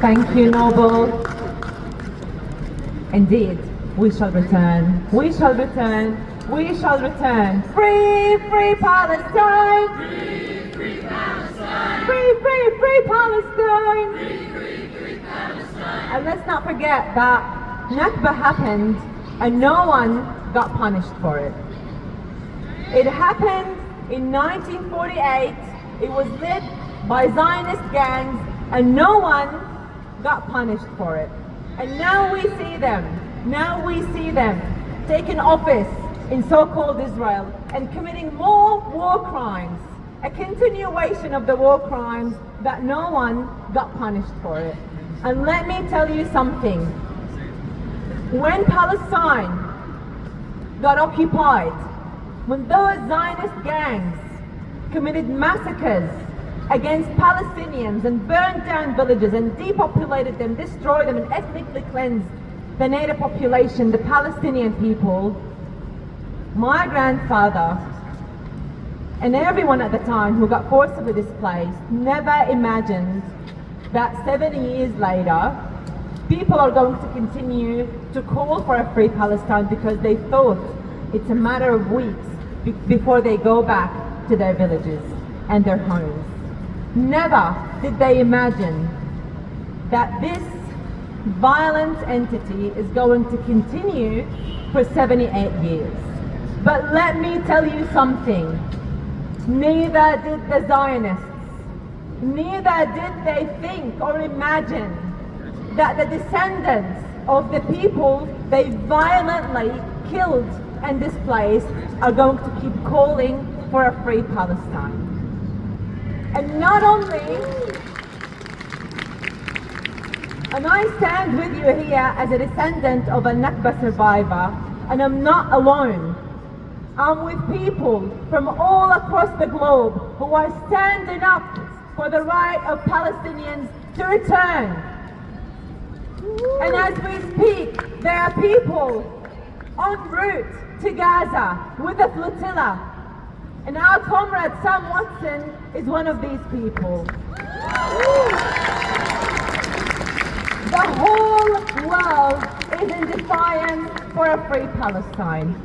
Thank you, Noble. Indeed, we shall return. We shall return. We shall return. Free, free Palestine! Free, free Palestine! Free, free, free Palestine! Free, free, free Palestine! And let's not forget that Nakba happened and no one got punished for it. It happened in 1948. It was led by Zionist gangs and no one got punished for it. And now we see them taking office in so-called Israel and committing more war crimes, a continuation of the war crimes that no one got punished for it. And let me tell you something. When Palestine got occupied, when those Zionist gangs committed massacres against Palestinians and burned down villages and depopulated them, destroyed them and ethnically cleansed the native population, the Palestinian people, my grandfather and everyone at the time who got forcibly displaced never imagined that 70 years later people are going to continue to call for a free Palestine because they thought it's a matter of weeks before they go back to their villages and their homes. Never did they imagine that this violent entity is going to continue for 78 years. But let me tell you something. Neither did the Zionists. Neither did they think or imagine that the descendants of the people they violently killed and displaced are going to keep calling for a free Palestine. And not only, and I stand with you here as a descendant of a Nakba survivor, and I'm not alone. I'm with people from all across the globe who are standing up for the right of Palestinians to return. And as we speak, there are people en route to Gaza with a flotilla. And our comrade Sam Watson is one of these people. The whole world is in defiance for a free Palestine.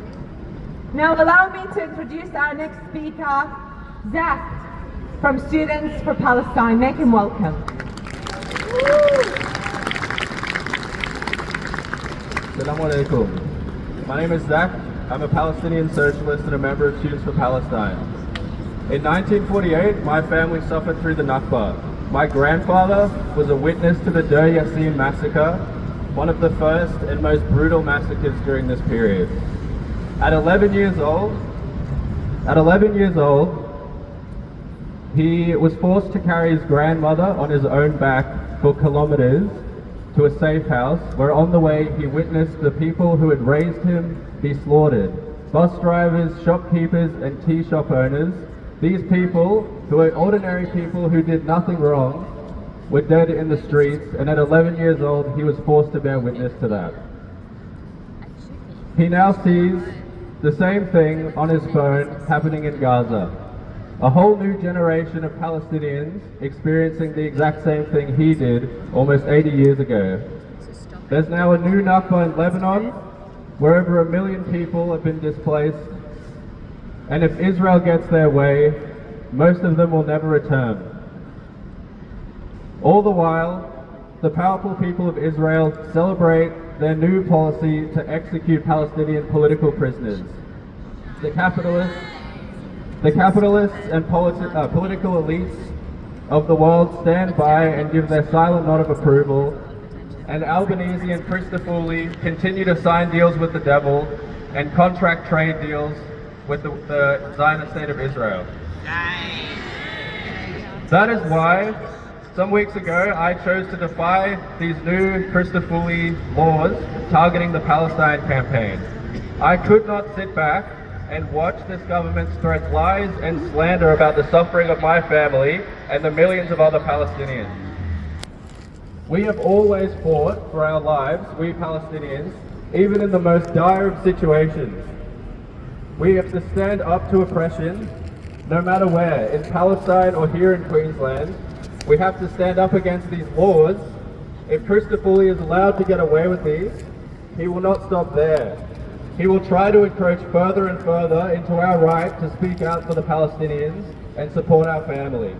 Now allow me to introduce our next speaker, Zach, from Students for Palestine. Make him welcome. Assalamu alaikum. My name is Zach. I'm a Palestinian socialist and a member of Students for Palestine. In 1948, my family suffered through the Nakba. My grandfather was a witness to the Der Yassin massacre, one of the first and most brutal massacres during this period. At 11 years old, he was forced to carry his grandmother on his own back for kilometers to a safe house, where on the way he witnessed the people who had raised him be slaughtered. Bus drivers, shopkeepers and tea shop owners, these people, who were ordinary people who did nothing wrong, were dead in the streets, and at 11 years old he was forced to bear witness to that. He now sees the same thing on his phone happening in Gaza. A whole new generation of Palestinians experiencing the exact same thing he did almost 80 years ago. There's now a new Nakba in Lebanon, where over 1 million people have been displaced. And if Israel gets their way, most of them will never return. All the while, the powerful people of Israel celebrate their new policy to execute Palestinian political prisoners. The capitalists and political elites of the world stand by and give their silent nod of approval, and Albanese and Christofouli continue to sign deals with the devil and contract trade deals with the Zionist state of Israel. That is why, some weeks ago, I chose to defy these new Christofouli laws targeting the Palestine campaign. I could not sit back and watch this government spread lies and slander about the suffering of my family and the millions of other Palestinians. We have always fought for our lives, we Palestinians, even in the most dire of situations. We have to stand up to oppression, no matter where, in Palestine or here in Queensland. We have to stand up against these laws If Christofouli is allowed to get away with these, he will not stop there. He will try to encroach further and further into our right to speak out for the Palestinians and support our family.